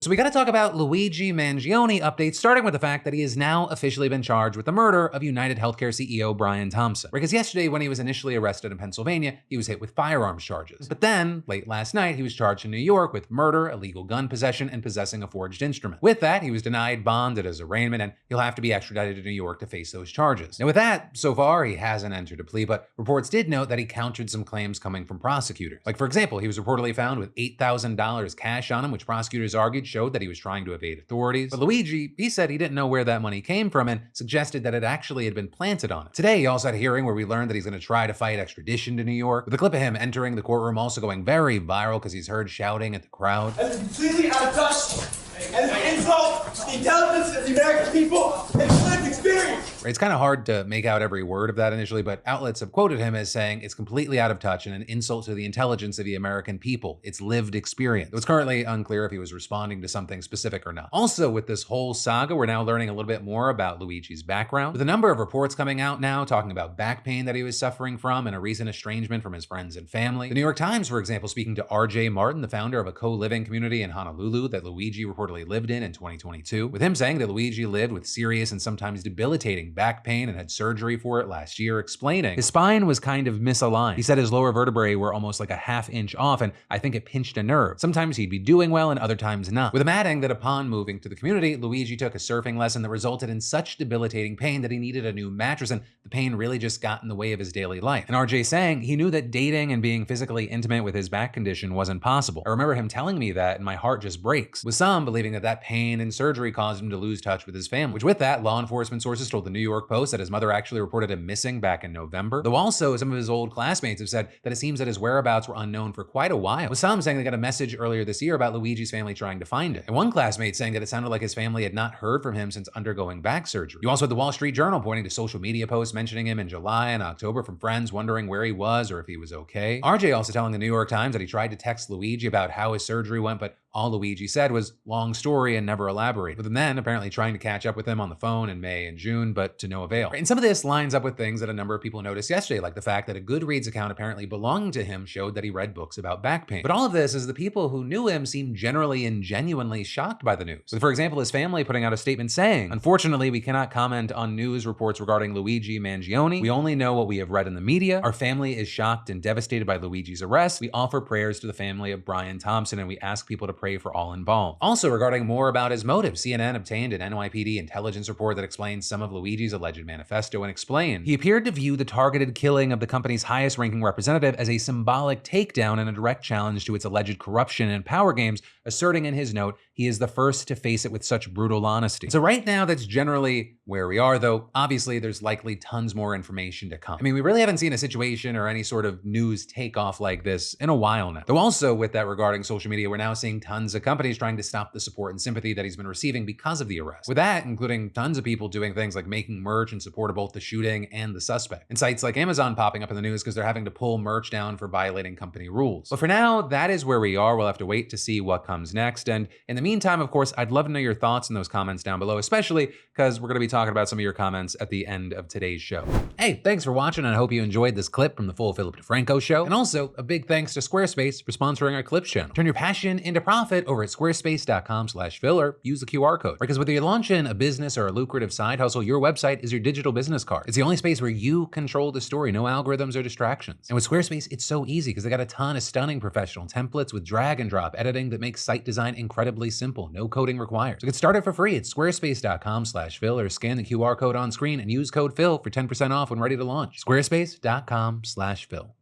So we gotta talk about Luigi Mangione updates, starting with the fact that he has now officially been charged with the murder of United Healthcare CEO Brian Thompson. Because yesterday, when he was initially arrested in Pennsylvania, he was hit with firearms charges. But then, late last night, he was charged in New York with murder, illegal gun possession, and possessing a forged instrument. With that, he was denied bond at his arraignment, and he'll have to be extradited to New York to face those charges. Now with that, so far, he hasn't entered a plea, but reports did note that he countered some claims coming from prosecutors. Like, for example, he was reportedly found with $8,000 cash on him, which prosecutors argued showed that he was trying to evade authorities. But Luigi, he said he didn't know where that money came from and suggested that it actually had been planted on him. Today, he also had a hearing where we learned that he's going to try to fight extradition to New York, with a clip of him entering the courtroom also going very viral because he's heard shouting at the crowd. That's completely out of touch and an insult to the intelligence of the American people and lived experience. It's kind of hard to make out every word of that initially, but outlets have quoted him as saying it's completely out of touch and an insult to the intelligence of the American people. It's lived experience. It was currently unclear if he was responding to something specific or not. Also, with this whole saga, we're now learning a little bit more about Luigi's background, with a number of reports coming out now talking about back pain that he was suffering from and a recent estrangement from his friends and family. The New York Times, for example, speaking to RJ Martin, the founder of a co-living community in Honolulu that Luigi reportedly lived in 2022, with him saying that Luigi lived with serious and sometimes debilitating back pain and had surgery for it last year, explaining his spine was kind of misaligned. He said his lower vertebrae were almost like a ½ inch off, and I think it pinched a nerve. Sometimes he'd be doing well and other times not. With him adding that upon moving to the community, Luigi took a surfing lesson that resulted in such debilitating pain that he needed a new mattress, and the pain really just got in the way of his daily life. And RJ saying he knew that dating and being physically intimate with his back condition wasn't possible. I remember him telling me that and my heart just breaks, with some believing that pain and surgery caused him to lose touch with his family. Which with that, law enforcement sources told the New York Post that his mother actually reported him missing back in November. Though also, some of his old classmates have said that it seems that his whereabouts were unknown for quite a while, with some saying they got a message earlier this year about Luigi's family trying to find him. And one classmate saying that it sounded like his family had not heard from him since undergoing back surgery. You also had the Wall Street Journal pointing to social media posts mentioning him in July and October from friends wondering where he was or if he was okay. RJ also telling the New York Times that he tried to text Luigi about how his surgery went, but all Luigi said was long story and never elaborated, with him then apparently trying to catch up with him on the phone in May and June, but to no avail. And some of this lines up with things that a number of people noticed yesterday, like the fact that a Goodreads account apparently belonging to him showed that he read books about back pain. But all of this is the people who knew him seemed generally and genuinely shocked by the news. With, for example, his family putting out a statement saying, "Unfortunately, we cannot comment on news reports regarding Luigi Mangione. We only know what we have read in the media. Our family is shocked and devastated by Luigi's arrest. We offer prayers to the family of Brian Thompson, and we ask people to pray for all involved." Also, regarding more about his motives, CNN obtained an NYPD intelligence report that explains some of Luigi's alleged manifesto and explained he appeared to view the targeted killing of the company's highest-ranking representative as a symbolic takedown and a direct challenge to its alleged corruption and power games, asserting in his note he is the first to face it with such brutal honesty. So right now, that's generally where we are, though obviously there's likely tons more information to come. I mean, we really haven't seen a situation or any sort of news takeoff like this in a while now. Though also with that regarding social media, we're now seeing tons of companies trying to stop the support and sympathy that he's been receiving because of the arrest. With that, including tons of people doing things like making merch in support of both the shooting and the suspect. And sites like Amazon popping up in the news because they're having to pull merch down for violating company rules. But for now, that is where we are. We'll have to wait to see what comes next. And in the meantime, of course, I'd love to know your thoughts in those comments down below, especially because we're going to be talking about some of your comments at the end of today's show. Hey, thanks for watching, and I hope you enjoyed this clip from the full Philip DeFranco show. And also, a big thanks to Squarespace for sponsoring our Clips channel. Turn your passion into profit over at squarespace.com/Phil, or use the QR code. Because whether you're launching a business or a lucrative side hustle, your website is your digital business card. It's the only space where you control the story, no algorithms or distractions. And with Squarespace, it's so easy because they got a ton of stunning professional templates with drag and drop editing that makes site design incredibly simple, no coding required. So get started for free at squarespace.com/Phil, or scan the QR code on screen and use code Phil for 10% off when ready to launch. Squarespace.com/Phil.